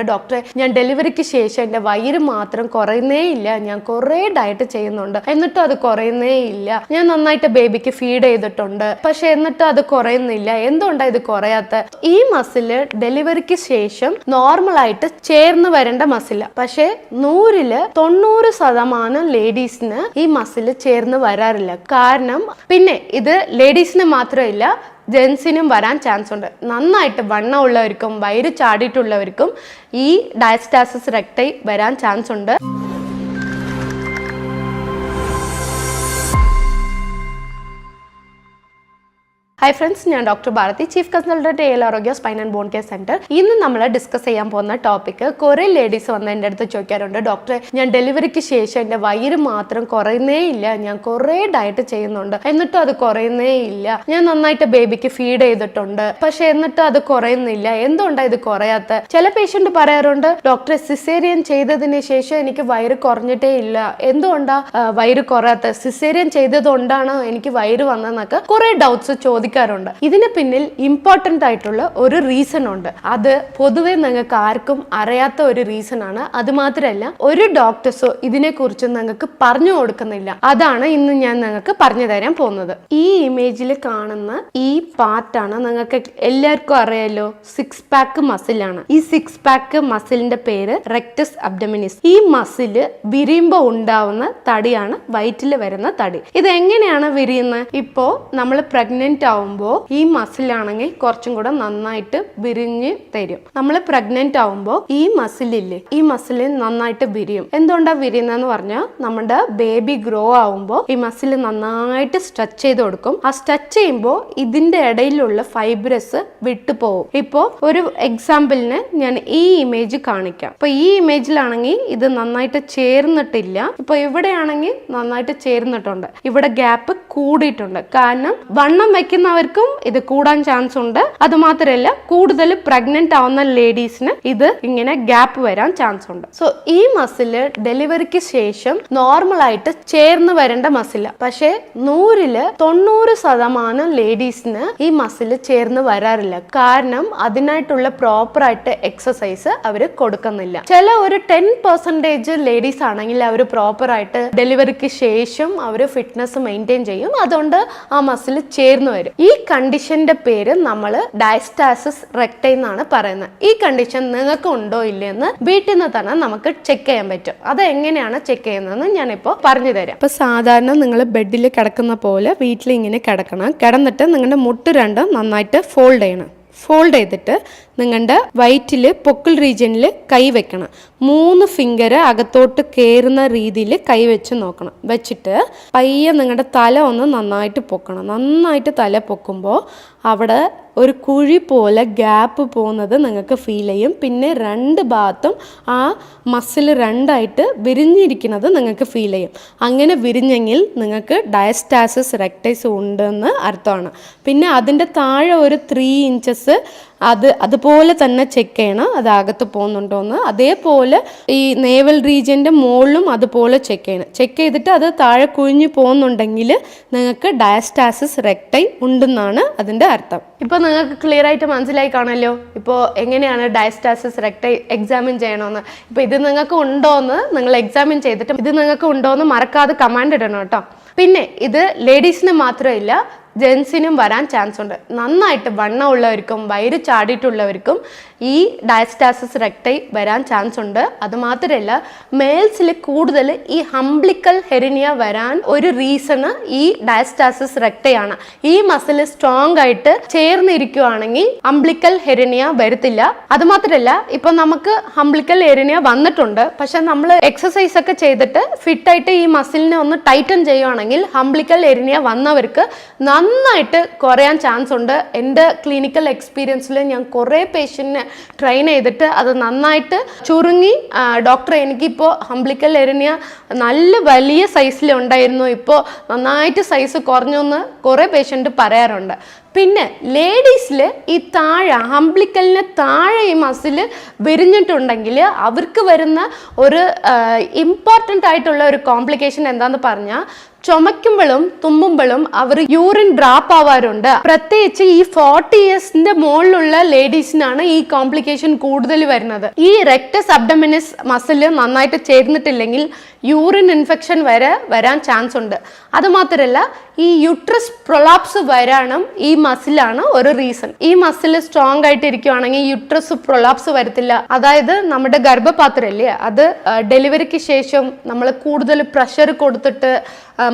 ഡോക്ടറെ, ഞാൻ ഡെലിവറിക്ക് ശേഷം എൻ്റെ വയറ് മാത്രം കുറയുന്നേ ഇല്ല. ഞാൻ കുറേ ഡയറ്റ് ചെയ്യുന്നുണ്ട്, എന്നിട്ടും അത് കുറയുന്നേ ഇല്ല. ഞാൻ നന്നായിട്ട് ബേബിക്ക് ഫീഡ് ചെയ്തിട്ടുണ്ട്, പക്ഷെ എന്നിട്ടും അത് കുറയുന്നില്ല. എന്തുകൊണ്ടാണ് ഇത് കുറയാത്ത? ഈ മസില് ഡെലിവറിക്ക് ശേഷം നോർമലായിട്ട് ചേർന്ന് വരേണ്ട മസില, പക്ഷെ 100% ലേഡീസിന് ഈ മസില് ചേർന്ന് വരാറില്ല. കാരണം പിന്നെ ഇത് ലേഡീസിന് മാത്രമില്ല, ജെൻസിനും വരാൻ ചാൻസ് ഉണ്ട്. നന്നായിട്ട് വണ്ണം ഉള്ളവർക്കും വയറ് ചാടിയിട്ടുള്ളവർക്കും ഈ ഡയസ്റ്റാസിസ് റെക്ടൈ വരാൻ ചാൻസ് ഉണ്ട്. ഹായ് ഫ്രണ്ട്സ്, ഞാൻ doctor Bharathi, chief consultant AL Arogya spine and bone care centre. ഇന്ന് നമ്മൾ ഡിസ്കസ് ചെയ്യാൻ പോകുന്ന ടോപ്പിക്, കുറേ ലേഡീസ് വന്ന് എൻ്റെ അടുത്ത് ചോദിക്കാറുണ്ട്, ഡോക്ടറെ, ഞാൻ ഡെലിവറിക്ക് ശേഷം എൻ്റെ വയറ് മാത്രം കുറയുന്നേ ഇല്ല. ഞാൻ കുറേ ഡയറ്റ് ചെയ്യുന്നുണ്ട്, എന്നിട്ടും അത് കുറയുന്നേ ഇല്ല. ഞാൻ നന്നായിട്ട് ബേബിക്ക് ഫീഡ് ചെയ്തിട്ടുണ്ട്, പക്ഷെ എന്നിട്ടും അത് കുറയുന്നില്ല. എന്തുകൊണ്ടാണ് ഇത് കുറയാത്ത? ചില പേഷ്യന്റ് പറയാറുണ്ട്, ഡോക്ടറെ, സിസേറിയൻ ചെയ്തതിന് ശേഷം എനിക്ക് വയറ് കുറഞ്ഞിട്ടേ ഇല്ല. എന്തുകൊണ്ടാ വയറ് കുറയാത്ത? സിസേറിയൻ ചെയ്തതുകൊണ്ടാണോ എനിക്ക് വയറ് വന്നതെന്നൊക്കെ കുറെ ഡൗട്ട്സ് ചോദിക്കാറുണ്ട്. ഇതിന് പിന്നിൽ ഇമ്പോർട്ടന്റ് ആയിട്ടുള്ള ഒരു റീസൺ ഉണ്ട്. അത് പൊതുവെ നിങ്ങൾക്ക് ആർക്കും അറിയാത്ത ഒരു റീസൺ ആണ്. അത് മാത്രമല്ല, ഒരു ഡോക്ടേഴ്സോ ഇതിനെ കുറിച്ച് നിങ്ങൾക്ക് പറഞ്ഞു കൊടുക്കുന്നില്ല. അതാണ് ഇന്ന് ഞാൻ നിങ്ങൾക്ക് പറഞ്ഞു തരാൻ പോകുന്നത്. ഈ ഇമേജിൽ കാണുന്ന ഈ പാർട്ടാണ് നിങ്ങൾക്ക് എല്ലാവർക്കും അറിയാലോ, 6 പാക്ക് മസിലാണ്. ഈ 6 പാക്ക് മസിലിന്റെ പേര് റെക്ടസ് അബ്ഡമിനിസ്. ഈ മസില് വിരിയുമ്പോൾ ഉണ്ടാവുന്ന തടിയാണ് വയറ്റിൽ വരുന്ന തടി. ഇത് എങ്ങനെയാണ് വിരിയുന്നത്? ഇപ്പോ നമ്മൾ പ്രഗ്നന്റ് ആവുമ്പോൾ ഈ മസിലാണെങ്കിൽ കുറച്ചും കൂടെ നന്നായിട്ട് വിരിഞ്ഞ് തരും. നമ്മൾ പ്രഗ്നന്റ് ആവുമ്പോൾ ഈ മസിലില്ലേ, ഈ മസിൽ നന്നായിട്ട് വിരിയും. എന്തുകൊണ്ടാണ് വിരിയുന്നതെന്ന് പറഞ്ഞാൽ, നമ്മുടെ ബേബി ഗ്രോ ആവുമ്പോൾ ഈ മസിൽ നന്നായിട്ട് സ്ട്രെച്ച് ചെയ്ത് കൊടുക്കും. ആ സ്ട്രെച്ച് ചെയ്യുമ്പോൾ ഇതിന്റെ ഇടയിലുള്ള ഫൈബ്രസ് വിട്ടുപോകും. ഇപ്പോൾ ഒരു എക്സാമ്പിളിന് ഞാൻ ഈ ഇമേജ് കാണിക്കാം. ഇപ്പൊ ഈ ഇമേജിലാണെങ്കിൽ ഇത് നന്നായിട്ട് ചേർന്നിട്ടില്ല. ഇപ്പൊ ഇവിടെയാണെങ്കിൽ നന്നായിട്ട് ചേർന്നിട്ടുണ്ട്. ഇവിടെ ഗ്യാപ്പ് കൂടിയിട്ടുണ്ട്. കാരണം വണ്ണം വെക്കുന്നവർക്കും ഇത് കൂടാൻ ചാൻസ് ഉണ്ട്. അത് മാത്രമല്ല, കൂടുതൽ പ്രഗ്നന്റ് ആവുന്ന ലേഡീസിന് ഇത് ഇങ്ങനെ ഗ്യാപ്പ് വരാൻ ചാൻസ് ഉണ്ട്. സോ ഈ മസില് ഡെലിവറിക്ക് ശേഷം നോർമലായിട്ട് ചേർന്ന് വരേണ്ട മസില, പക്ഷെ 100% ലേഡീസിന് ഈ മസില് ചേർന്ന് വരാറില്ല. കാരണം അതിനായിട്ടുള്ള പ്രോപ്പർ ആയിട്ട് എക്സസൈസ് അവർ കൊടുക്കുന്നില്ല. ചില ഒരു 10% ലേഡീസ് ആണെങ്കിൽ അവർ പ്രോപ്പർ ആയിട്ട് ഡെലിവറിക്ക് ശേഷം അവർ ഫിറ്റ്നസ് മെയിൻറ്റെയിൻ ചെയ്യും. അതുകൊണ്ട് ആ മസിൽ ചേർന്ന് വരും. ഈ കണ്ടീഷന്റെ പേര് നമ്മൾ ഡയസ്റ്റാസിസ് റെക്ടൈ എന്നാണ് പറയുന്നത്. ഈ കണ്ടീഷൻ നിങ്ങൾക്ക് ഉണ്ടോ ഇല്ലെന്ന് വീട്ടിൽ നിന്ന് തന്നെ നമുക്ക് ചെക്ക് ചെയ്യാൻ പറ്റും. അത് എങ്ങനെയാണ് ചെക്ക് ചെയ്യുന്നതെന്ന് ഞാനിപ്പോൾ പറഞ്ഞു തരാം. ഇപ്പൊ സാധാരണ നിങ്ങൾ ബെഡിൽ കിടക്കുന്ന പോലെ വീട്ടിൽ ഇങ്ങനെ കിടക്കണം. കിടന്നിട്ട് നിങ്ങളുടെ മുട്ട് രണ്ടും നന്നായിട്ട് ഫോൾഡ് ചെയ്യണം. ഫോൾഡ് ചെയ്തിട്ട് നിങ്ങളുടെ വയറ്റിൽ പൊക്കിൾ റീജിയനിൽ കൈ വെക്കണം. 3 ഫിംഗർ അകത്തോട്ട് കയറുന്ന രീതിയിൽ കൈ വെച്ച് നോക്കണം. വെച്ചിട്ട് പയ്യെ നിങ്ങളുടെ തല ഒന്ന് നന്നായിട്ട് പൊക്കണം. നന്നായിട്ട് തല പൊക്കുമ്പോൾ അവിടെ ഒരു കുഴി പോലെ ഗ്യാപ്പ് പോകുന്നത് നിങ്ങൾക്ക് ഫീൽ ചെയ്യും. പിന്നെ 2 ഭാഗത്തും ആ മസിൽ 2ആയിട്ട് വിരിഞ്ഞിരിക്കുന്നത് നിങ്ങൾക്ക് ഫീൽ ചെയ്യും. അങ്ങനെ വിരിഞ്ഞെങ്കിൽ നിങ്ങൾക്ക് ഡയസ്റ്റാസിസ് റെക്ടൈസ് ഉണ്ടെന്ന് അർത്ഥമാണ്. പിന്നെ അതിൻ്റെ താഴെ ഒരു 3 ഇഞ്ചസ് അതുപോലെ തന്നെ ചെക്ക് ചെയ്യണം, അത് അകത്ത് പോകുന്നുണ്ടോയെന്ന്. അതേപോലെ ഈ നേവൽ റീജിയൻ്റെ മുകളിലും അതുപോലെ ചെക്ക് ചെയ്യണം. ചെക്ക് ചെയ്തിട്ട് അത് താഴെ കുഴിഞ്ഞു പോകുന്നുണ്ടെങ്കിൽ നിങ്ങൾക്ക് ഡയസ്റ്റാസിസ് റെക്ടൈ ഉണ്ടെന്നാണ് അതിൻ്റെ അർത്ഥം. ഇപ്പോൾ നിങ്ങൾക്ക് ക്ലിയർ ആയിട്ട് മനസ്സിലായി കാണല്ലോ ഇപ്പോൾ എങ്ങനെയാണ് ഡയസ്റ്റാസിസ് റെക്ടൈ എക്സാമിൻ ചെയ്യണമെന്ന്. ഇപ്പോൾ ഇത് നിങ്ങൾക്ക് ഉണ്ടോയെന്ന് നിങ്ങൾ എക്സാമിൻ ചെയ്തിട്ട് ഇത് നിങ്ങൾക്ക് ഉണ്ടോയെന്ന് മറക്കാതെ കമാൻഡ് ഇടണം കേട്ടോ. പിന്നെ ഇത് ലേഡീസിന് മാത്രമില്ല, ജെൻസിനും വരാൻ ചാൻസ് ഉണ്ട്. നന്നായിട്ട് വണ്ണം ഉള്ളവർക്കും വയറ് ചാടിയിട്ടുള്ളവർക്കും ഈ ഡയസ്റ്റാസിസ് റെക്ടൈ വരാൻ ചാൻസ് ഉണ്ട്. അത് മാത്രമല്ല, മെയിൽസിൽ കൂടുതൽ ഈ ഹംബ്ലിക്കൽ ഹെറിനിയ വരാൻ ഒരു റീസണ് ഈ ഡയസ്റ്റാസിസ് റെക്ടൈ ആണ്. ഈ മസിൽ സ്ട്രോങ് ആയിട്ട് ചേർന്നിരിക്കുകയാണെങ്കിൽ ഹംബ്ലിക്കൽ ഹെറിനിയ വരത്തില്ല. അത് മാത്രമല്ല, ഇപ്പൊ നമുക്ക് ഹംബ്ലിക്കൽ ഹെറിനിയ വന്നിട്ടുണ്ട്, പക്ഷെ നമ്മൾ എക്സസൈസ് ഒക്കെ ചെയ്തിട്ട് ഫിറ്റായിട്ട് ഈ മസിലിനെ ഒന്ന് ടൈറ്റൻ ചെയ്യുകയാണെങ്കിൽ ഹംബ്ലിക്കൽ ഹെറിനിയ വന്നവർക്ക് നന്നായിട്ട് കുറയാൻ ചാൻസ് ഉണ്ട്. എൻ്റെ ക്ലിനിക്കൽ എക്സ്പീരിയൻസിൽ ഞാൻ കുറേ പേഷ്യൻറ്റിനെ ട്രെയിൻ ചെയ്തിട്ട് അത് നന്നായിട്ട് ചുരുങ്ങി, ഡോക്ടർ എനിക്കിപ്പോൾ ഹംബ്ലിക്കൽ ഹെറിനിയ നല്ല വലിയ സൈസിൽ ഉണ്ടായിരുന്നു, ഇപ്പോൾ നന്നായിട്ട് സൈസ് കുറഞ്ഞു എന്ന് കുറേ പേഷ്യൻറ്റ് പറയാറുണ്ട്. പിന്നെ ലേഡീസിൽ ഈ താഴെ അംബ്ലിക്കലിന് താഴെ ഈ മസിൽ വിരിഞ്ഞിട്ടുണ്ടെങ്കിൽ അവർക്ക് വരുന്ന ഒരു ഇമ്പോർട്ടൻ്റ് ആയിട്ടുള്ള ഒരു കോംപ്ലിക്കേഷൻ എന്താന്ന് പറഞ്ഞാൽ ചുമയ്ക്കുമ്പോഴും തുമ്മുമ്പോഴും അവർ യൂറിൻ ഡ്രാപ്പ് ആവാറുണ്ട്. പ്രത്യേകിച്ച് ഈ 40 ഇയേഴ്സിന്റെ മുകളിലുള്ള ലേഡീസിനാണ് ഈ കോംപ്ലിക്കേഷൻ കൂടുതൽ വരുന്നത്. ഈ റെക്ടസ് അബ്ഡമിനിസ് മസിൽ നന്നായിട്ട് ചേർന്നിട്ടില്ലെങ്കിൽ യൂറിൻ ഇൻഫെക്ഷൻ വരാൻ ചാൻസ് ഉണ്ട്. അതുമാത്രമല്ല ഈ യൂട്രസ് പ്രൊലാപ്സ് വരാനും ഈ മസിലാണ് ഒരു റീസൺ. ഈ മസിൽ സ്ട്രോങ് ആയിട്ട് ഇരിക്കുവാണെങ്കിൽ യൂട്രസ് പ്രൊലാപ്സ് വരത്തില്ല. അതായത് നമ്മുടെ ഗർഭപാത്രമല്ലേ, അത് ഡെലിവറിക്ക് ശേഷം നമ്മൾ കൂടുതൽ പ്രഷർ കൊടുത്തിട്ട്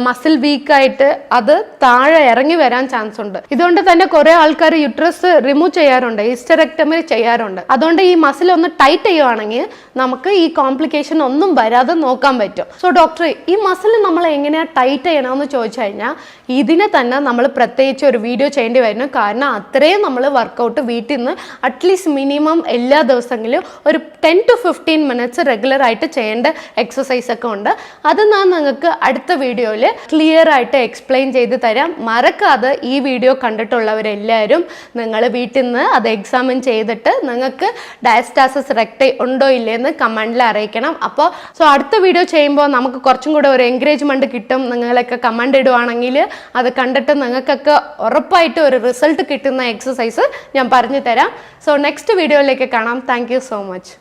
മസിൽ വീക്കായിട്ട് അത് താഴെ ഇറങ്ങി വരാൻ ചാൻസ് ഉണ്ട്. ഇതുകൊണ്ട് തന്നെ കുറെ ആൾക്കാർ യൂട്രസ് റിമൂവ് ചെയ്യാറുണ്ട്, ഹിസ്റ്ററെക്ടമി ചെയ്യാറുണ്ട്. അതുകൊണ്ട് ഈ മസിൽ ഒന്ന് ടൈറ്റ് ചെയ്യുവാണെങ്കിൽ നമുക്ക് ഈ കോംപ്ലിക്കേഷൻ ഒന്നും വരാതെ നോക്കാൻ പറ്റും. സോ ഡോക്ടർ, ഈ മസിൽ നമ്മൾ എങ്ങനെയാ ടൈറ്റ് ചെയ്യണമെന്ന് ചോദിച്ചു കഴിഞ്ഞാൽ ഇതിനെ തന്നെ നമ്മൾ പ്രത്യേകിച്ച് ഒരു വീഡിയോ ചെയ്യേണ്ടി വരുന്നു. കാരണം അത്രയും നമ്മൾ വർക്കൗട്ട് വീട്ടിൽ നിന്ന് അറ്റ്ലീസ്റ്റ് മിനിമം എല്ലാ ദിവസങ്ങളിലും ഒരു 10 to 15 മിനിറ്റ്സ് റെഗുലർ ആയിട്ട് ചെയ്യേണ്ട എക്സസൈസ് ഒക്കെ ഉണ്ട്. അത് ഞാൻ നിങ്ങൾക്ക് അടുത്ത വീഡിയോയിൽ ക്ലിയർ ആയിട്ട് എക്സ്പ്ലെയിൻ ചെയ്ത് തരാം. മറക്കാതെ ഈ വീഡിയോ കണ്ടിട്ടുള്ളവരെല്ലാവരും നിങ്ങൾ വീട്ടിൽ നിന്ന് അത് എക്സാമിൻ ചെയ്തിട്ട് നിങ്ങൾക്ക് ഡയസ്റ്റാസിസ് റെക്ടൈ ഉണ്ടോ ഇല്ലയെന്ന് കമൻറ്റിൽ അറിയിക്കണം. അപ്പോൾ അടുത്ത വീഡിയോ ചെയ്യുമ്പോൾ നമുക്ക് കുറച്ചും കൂടെ ഒരു എൻകറേജ്മെൻറ്റ് കിട്ടും. നിങ്ങളൊക്കെ കമൻറ്റ് ഇടുവാണെങ്കിൽ അത് കണ്ടിട്ട് നിങ്ങൾക്കൊക്കെ ഉറപ്പായിട്ട് ഒരു റിസൾട്ട് കിട്ടുന്ന എക്സസൈസ് ഞാൻ പറഞ്ഞു തരാം. നെക്സ്റ്റ് വീഡിയോയിലേക്ക് കാണാം. Thank you so much.